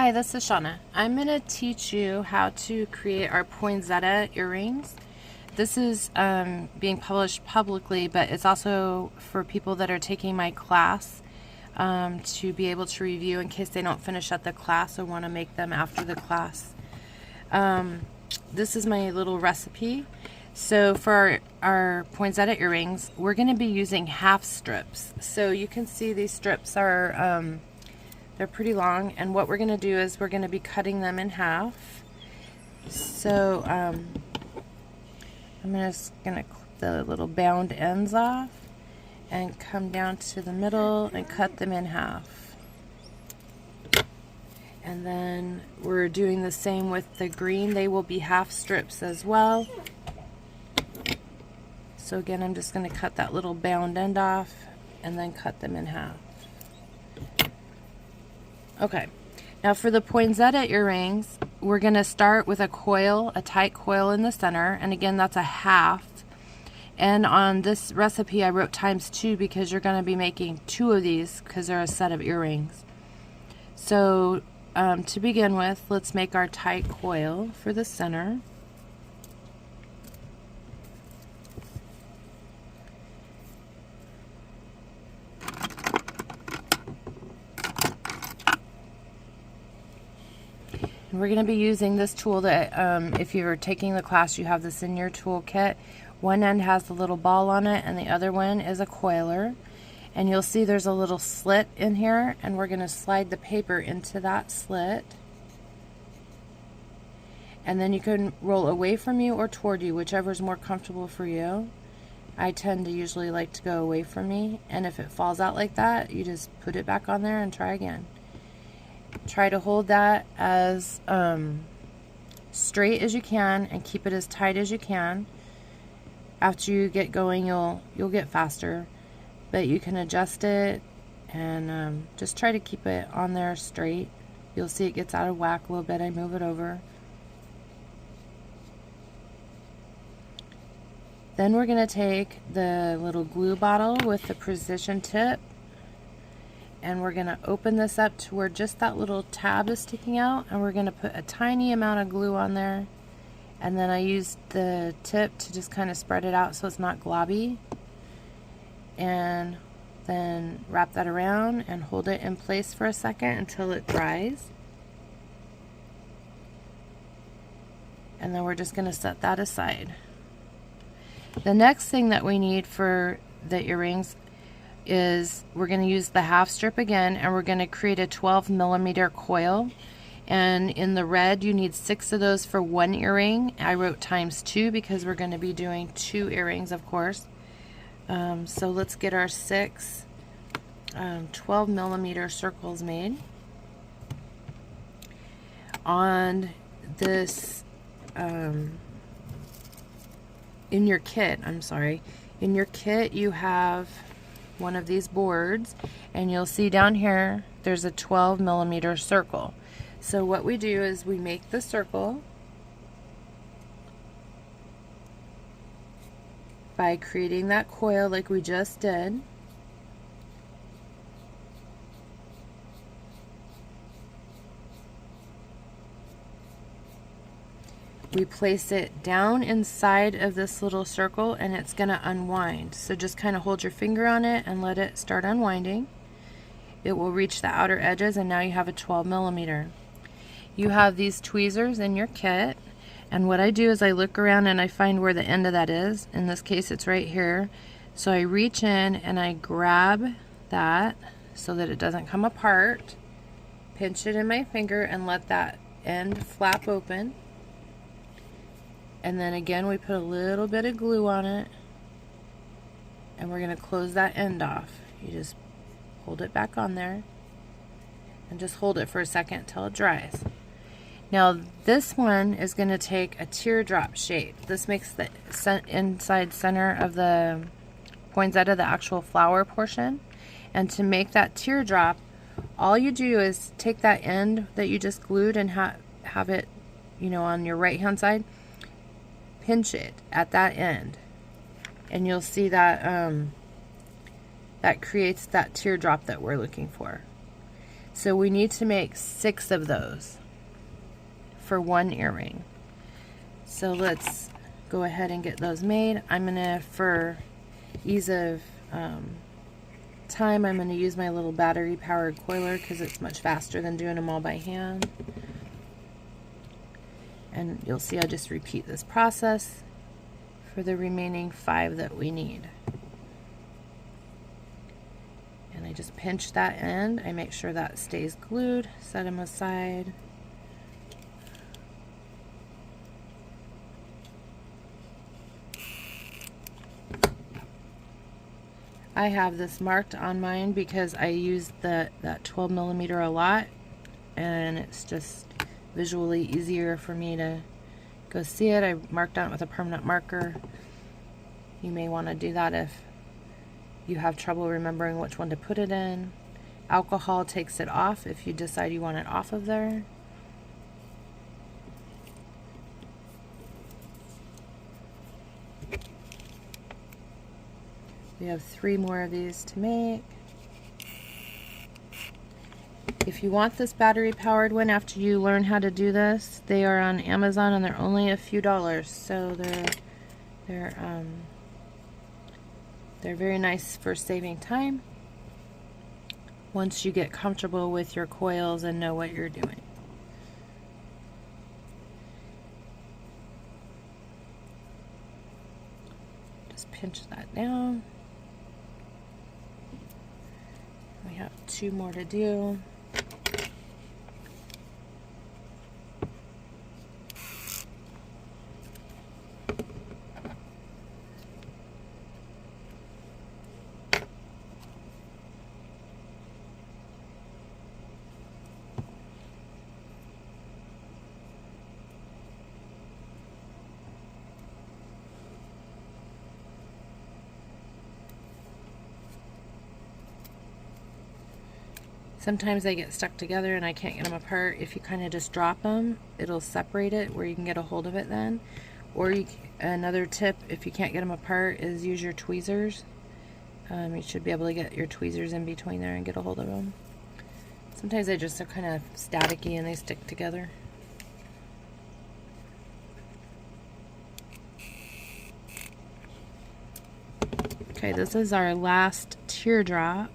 Hi, this is Shauna. I'm going to teach you how to create our poinsettia earrings. This is being published publicly, but it's also for people that are taking my class to be able to review in case they don't finish at the class or want to make them after the class. This is my little recipe. So for our poinsettia earrings, we're going to be using half strips. So you can see these strips are they're pretty long, and what we're going to do is we're going to be cutting them in half. So I'm just going to clip the little bound ends off and come down to the middle and cut them in half. And then we're doing the same with the green. They will be half strips as well. So again, I'm just going to cut that little bound end off and then cut them in half. Okay, now for the poinsettia earrings, we're going to start with a coil, a tight coil in the center, and again that's a half. And on this recipe I wrote ×2 because you're going to be making 2 of these because they're a set of earrings. So to begin with, let's make our tight coil for the center. We're going to be using this tool that if you're taking the class, you have this in your toolkit. One end has the little ball on it and the other one is a coiler. And you'll see there's a little slit in here, and we're going to slide the paper into that slit. And then you can roll away from you or toward you, whichever is more comfortable for you. I tend to usually like to go away from me, and if it falls out like that, you just put it back on there and try again. Try to hold that as straight as you can and keep it as tight as you can. After you get going, you'll get faster, but you can adjust it and just try to keep it on there straight. You'll see it gets out of whack a little bit. I move it over. Then we're going to take the little glue bottle with the precision tip, and we're going to open this up to where just that little tab is sticking out, and we're going to put a tiny amount of glue on there. And then I used the tip to just kind of spread it out so it's not globby. And then wrap that around and hold it in place for a second until it dries. And then we're just going to set that aside. The next thing that we need for the earrings is we're going to use the half strip again, and we're going to create a 12mm coil. And in the red, you need 6 of those for 1 earring. I wrote ×2 because we're going to be doing 2 earrings, of course. So let's get our 6 12mm circles made. On this, in your kit, in your kit you have one of these boards, and you'll see down here there's a 12mm circle. So what we do is we make the circle by creating that coil like we just did. We place it down inside of this little circle, and it's going to unwind. So just kind of hold your finger on it and let it start unwinding. It will reach the outer edges, and now you have a 12mm. You have these tweezers in your kit, and what I do is I look around and I find where the end of that is. In this case, it's right here. So I reach in and I grab that so that it doesn't come apart, pinch it in my finger, and let that end flap open. And then again, we put a little bit of glue on it, and we're going to close that end off. You just hold it back on there and just hold it for a second until it dries. Now this one is going to take a teardrop shape. This makes the inside center of the poinsettia the actual flower portion. And to make that teardrop, all you do is take that end that you just glued and have it, on your right hand side. Pinch it at that end, and you'll see that that creates that teardrop that we're looking for. So we need to make 6 of those for one earring. So let's go ahead and get those made. I'm gonna, for ease of time, I'm gonna use my little battery powered coiler because it's much faster than doing them all by hand. And you'll see I just repeat this process for the remaining 5 that we need. And I just pinch that end. I make sure that stays glued, set them aside. I have this marked on mine because I use that 12mm a lot, and it's just visually easier for me to go see it. I marked on it with a permanent marker. You may want to do that if you have trouble remembering which one to put it in. Alcohol takes it off if you decide you want it off of there. We have 3 more of these to make. If you want this battery powered one after you learn how to do this, they are on Amazon and they're only a few dollars, so they're very nice for saving time once you get comfortable with your coils and know what you're doing. Just pinch that down. We have 2 more to do. Sometimes they get stuck together and I can't get them apart. If you kind of just drop them, it'll separate it where you can get a hold of it then. Or another tip, if you can't get them apart, is use your tweezers. You should be able to get your tweezers in between there and get a hold of them. Sometimes they just are kind of staticky and they stick together. Okay, this is our last teardrop.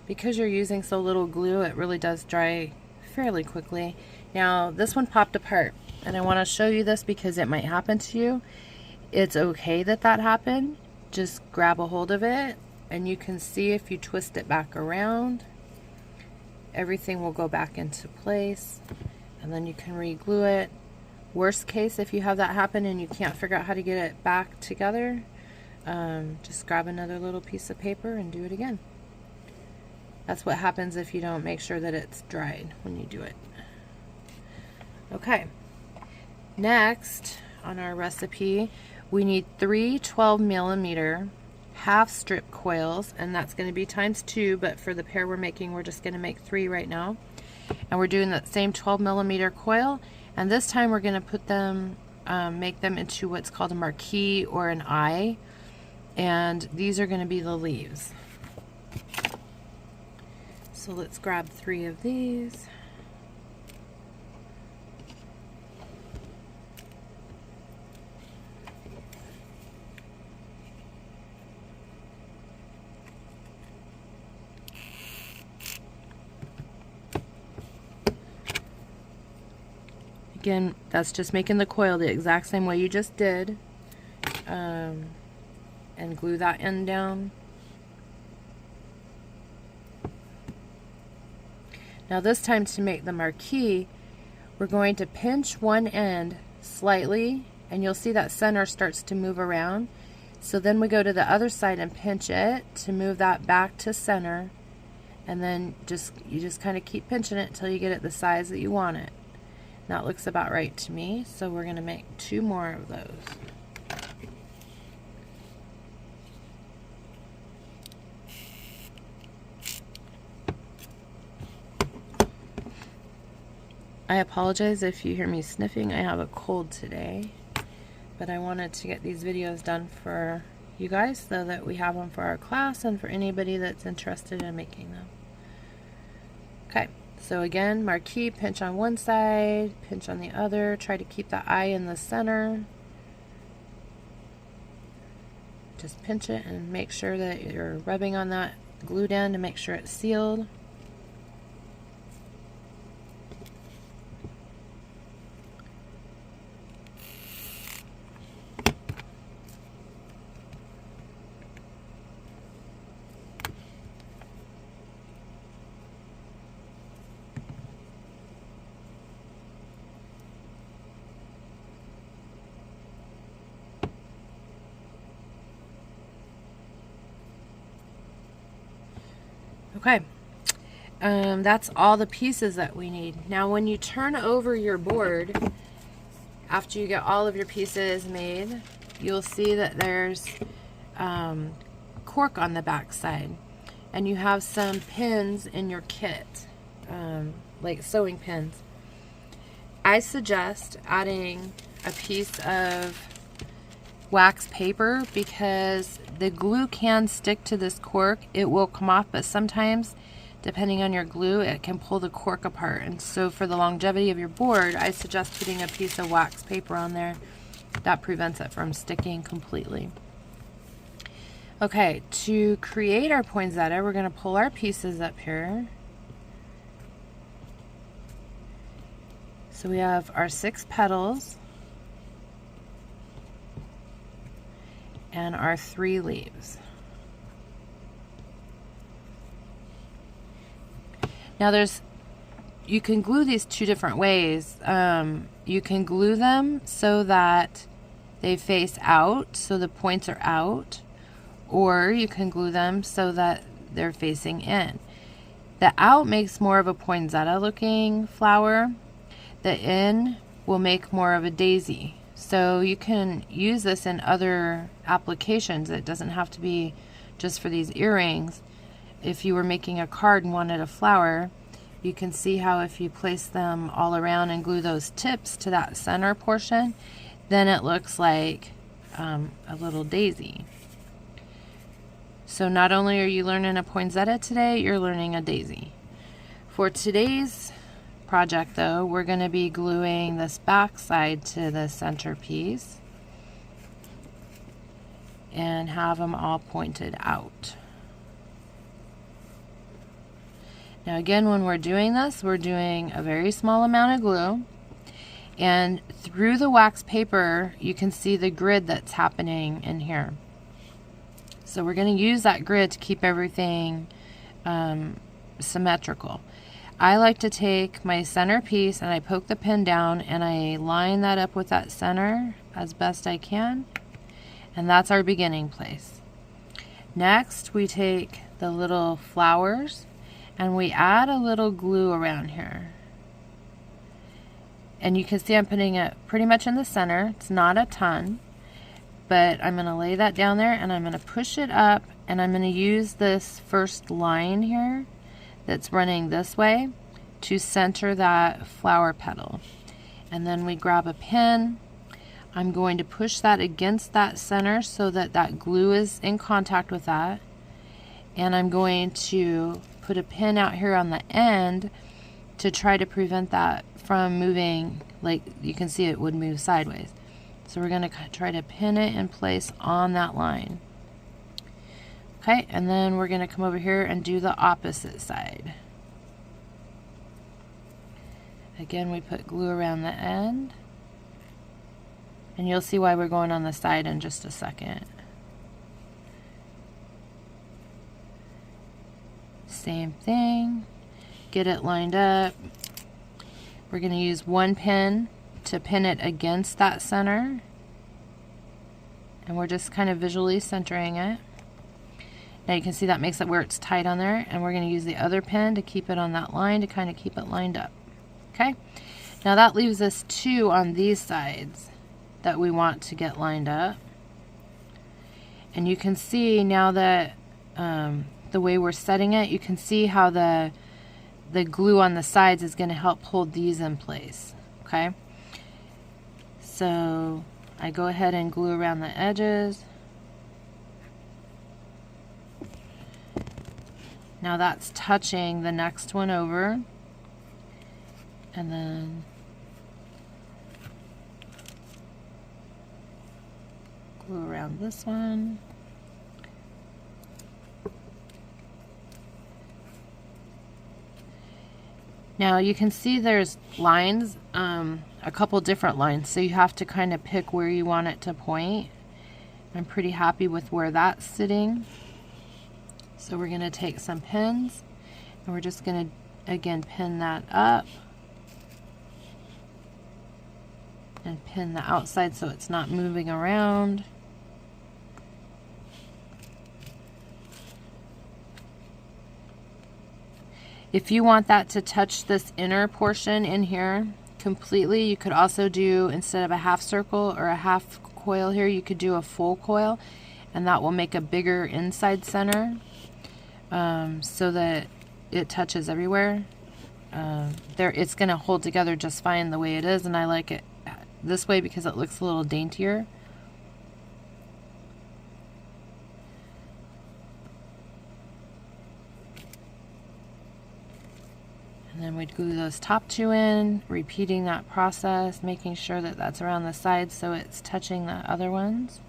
Because you're using so little glue, it really does dry fairly quickly. Now, this one popped apart, and I want to show you this because it might happen to you. It's okay that that happened. Just grab a hold of it, and you can see if you twist it back around, everything will go back into place, and then you can re-glue it. Worst case, if you have that happen and you can't figure out how to get it back together, just grab another little piece of paper and do it again. That's what happens if you don't make sure that it's dried when you do it. Okay, next on our recipe, we need 3 12mm half strip coils, and that's going to be times 2, but for the pair we're making, we're just going to make 3 right now. And we're doing that same 12mm coil, and this time we're going to put them, make them into what's called a marquee or an eye, and these are going to be the leaves. So let's grab 3 of these. Again, that's just making the coil the exact same way you just did. And glue that end down. Now this time, to make the marquee, we're going to pinch one end slightly, and you'll see that center starts to move around. So then we go to the other side and pinch it to move that back to center, and then you just kind of keep pinching it until you get it the size that you want it. And that looks about right to me, so we're going to make 2 more of those. I apologize if you hear me sniffing. I have a cold today, but I wanted to get these videos done for you guys so that we have them for our class and for anybody that's interested in making them. Okay, so again, marquee, pinch on one side, pinch on the other, try to keep the eye in the center. Just pinch it and make sure that you're rubbing on that glued end to make sure it's sealed. Okay, that's all the pieces that we need. Now when you turn over your board, after you get all of your pieces made, you'll see that there's cork on the back side, and you have some pins in your kit, like sewing pins. I suggest adding a piece of wax paper because the glue can stick to this cork. It will come off, but sometimes depending on your glue it can pull the cork apart, and so for the longevity of your board I suggest putting a piece of wax paper on there. That prevents it from sticking completely. Okay, to create our poinsettia we're going to pull our pieces up here. So we have our 6 petals and our 3 leaves. Now you can glue these 2 different ways. You can glue them so that they face out, so the points are out, or you can glue them so that they're facing in. The out makes more of a poinsettia looking flower. The in will make more of a daisy. So you can use this in other applications. It doesn't have to be just for these earrings. If you were making a card and wanted a flower, you can see how if you place them all around and glue those tips to that center portion, then it looks like a little daisy. So not only are you learning a poinsettia today, you're learning a daisy. For today's project though, we're going to be gluing this back side to the center piece and have them all pointed out. Now again, when we're doing this, we're doing a very small amount of glue, and through the wax paper you can see the grid that's happening in here. So we're going to use that grid to keep everything symmetrical. I like to take my center piece and I poke the pin down and I line that up with that center as best I can, and that's our beginning place. Next we take the little flowers and we add a little glue around here, and you can see I'm putting it pretty much in the center. It's not a ton, but I'm going to lay that down there and I'm going to push it up, and I'm going to use this first line here that's running this way to center that flower petal. And then we grab a pin. I'm going to push that against that center so that that glue is in contact with that, and I'm going to put a pin out here on the end to try to prevent that from moving. Like you can see, it would move sideways. So we're going to try to pin it in place on that line. Okay, and then we're going to come over here and do the opposite side. Again, we put glue around the end, and you'll see why we're going on the side in just a second. Same thing, get it lined up. We're going to use one pin to pin it against that center, and we're just kind of visually centering it. Now you can see that makes it where it's tight on there, and we're going to use the other pin to keep it on that line to kind of keep it lined up. Okay, now that leaves us 2 on these sides that we want to get lined up, and you can see now that the way we're setting it, you can see how the the glue on the sides is going to help hold these in place. Okay, so I go ahead and glue around the edges. Now that's touching the next one over, and then glue around this one. Now you can see there's lines, a couple different lines, so you have to kind of pick where you want it to point. I'm pretty happy with where that's sitting. So we're going to take some pins, and we're just going to again pin that up and pin the outside so it's not moving around. If you want that to touch this inner portion in here completely, you could also do, instead of a half circle or a half coil here, you could do a full coil, and that will make a bigger inside center, so that it touches everywhere. It's going to hold together just fine the way it is, and I like it this way because it looks a little daintier. And then we'd glue those top two in, repeating that process, making sure that that's around the sides so it's touching the other ones.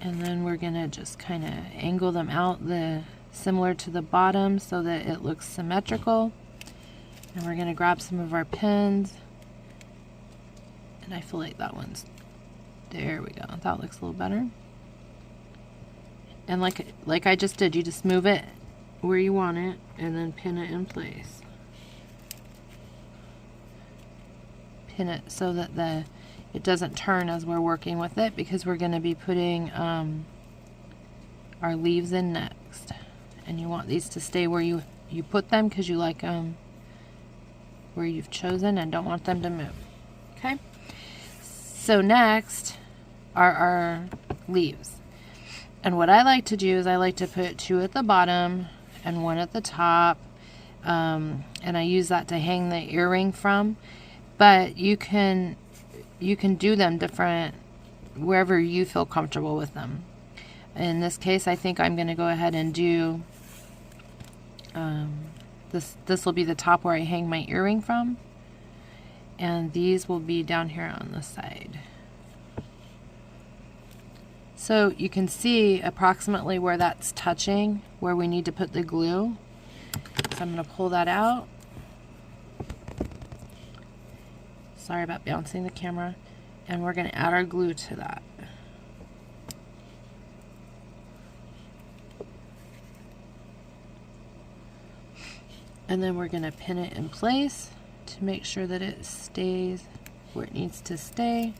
And then we're going to just kind of angle them out similar to the bottom so that it looks symmetrical. And we're going to grab some of our pins. And I feel like that one's, there we go. That looks a little better. And like I just did, you just move it where you want it and then pin it in place. Pin it so that it doesn't turn as we're working with it, because we're going to be putting our leaves in next. And you want these to stay where you put them, because you like them where you've chosen and don't want them to move. Okay? So next are our leaves. And what I like to do is I like to put 2 at the bottom and 1 at the top. And I use that to hang the earring from. But you can do them different wherever you feel comfortable with them. In this case, I think I'm going to go ahead and do this will be the top where I hang my earring from, and these will be down here on the side. So you can see approximately where that's touching, where we need to put the glue. So I'm going to pull that out. Sorry about bouncing the camera. And we're going to add our glue to that. And then we're going to pin it in place to make sure that it stays where it needs to stay.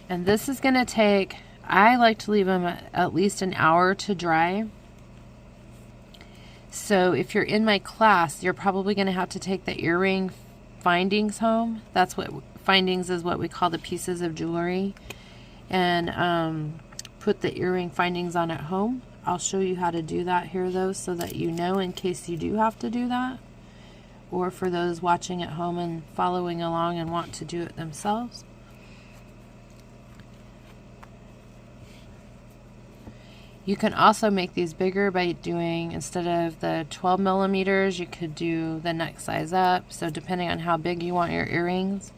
And this is going to take, I like to leave them at least an hour to dry. So if you're in my class, you're probably going to have to take the earring findings home. That's what findings is, what we call the pieces of jewelry, and put the earring findings on at home. I'll show you how to do that here though, so that you know in case you do have to do that, or for those watching at home and following along and want to do it themselves. You can also make these bigger by doing, instead of the 12 millimeters, you could do the next size up. So depending on how big you want your earrings,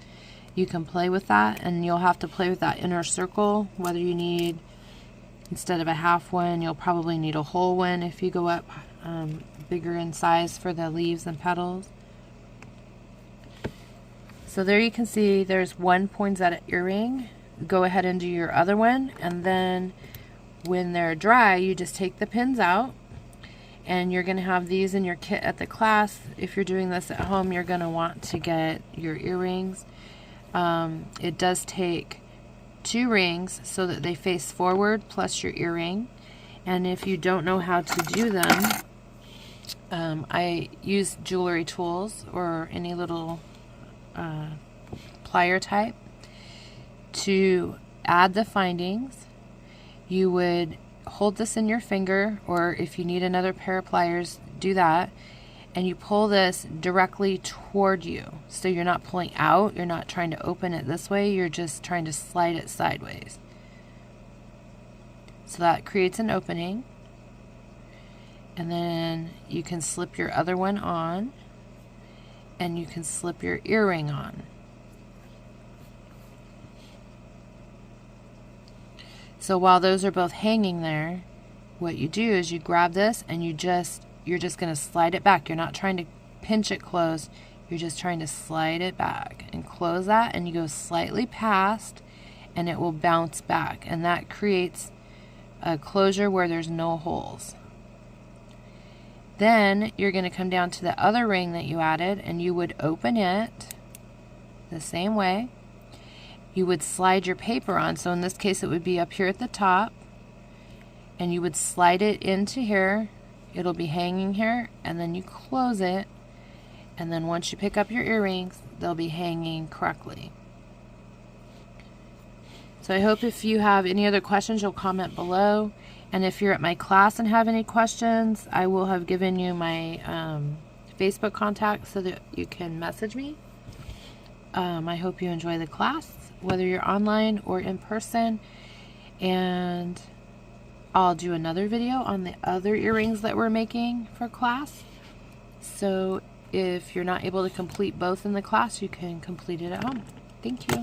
you can play with that, and you'll have to play with that inner circle, whether you need, instead of a half one, you'll probably need a whole one if you go up bigger in size for the leaves and petals. So there you can see there's one poinsettia earring. Go ahead and do your other one, and then when they're dry, you just take the pins out, and you're going to have these in your kit at the class. If you're doing this at home, you're going to want to get your earrings. It does take 2 rings so that they face forward plus your earring. And if you don't know how to do them, I use jewelry tools or any little plier type to add the findings. you would hold this in your finger, or if you need another pair of pliers, do that, and you pull this directly toward you. So you're not pulling out, you're not trying to open it this way, you're just trying to slide it sideways. So that creates an opening. And then you can slip your other one on, and you can slip your earring on. So while those are both hanging there, what you do is you grab this and you're just going to slide it back. You're not trying to pinch it closed. You're just trying to slide it back and close that, and you go slightly past and it will bounce back, and that creates a closure where there's no holes. Then you're going to come down to the other ring that you added, and you would open it the same way. You would slide your paper on, so in this case it would be up here at the top, and you would slide it into here. It'll be hanging here, and then you close it, and then once you pick up your earrings, they'll be hanging correctly. So I hope if you have any other questions, you'll comment below. And if you're at my class and have any questions, I will have given you my Facebook contact so that you can message me. I hope you enjoy the class, whether you're online or in person. And I'll do another video on the other earrings that we're making for class. So if you're not able to complete both in the class, you can complete it at home. Thank you.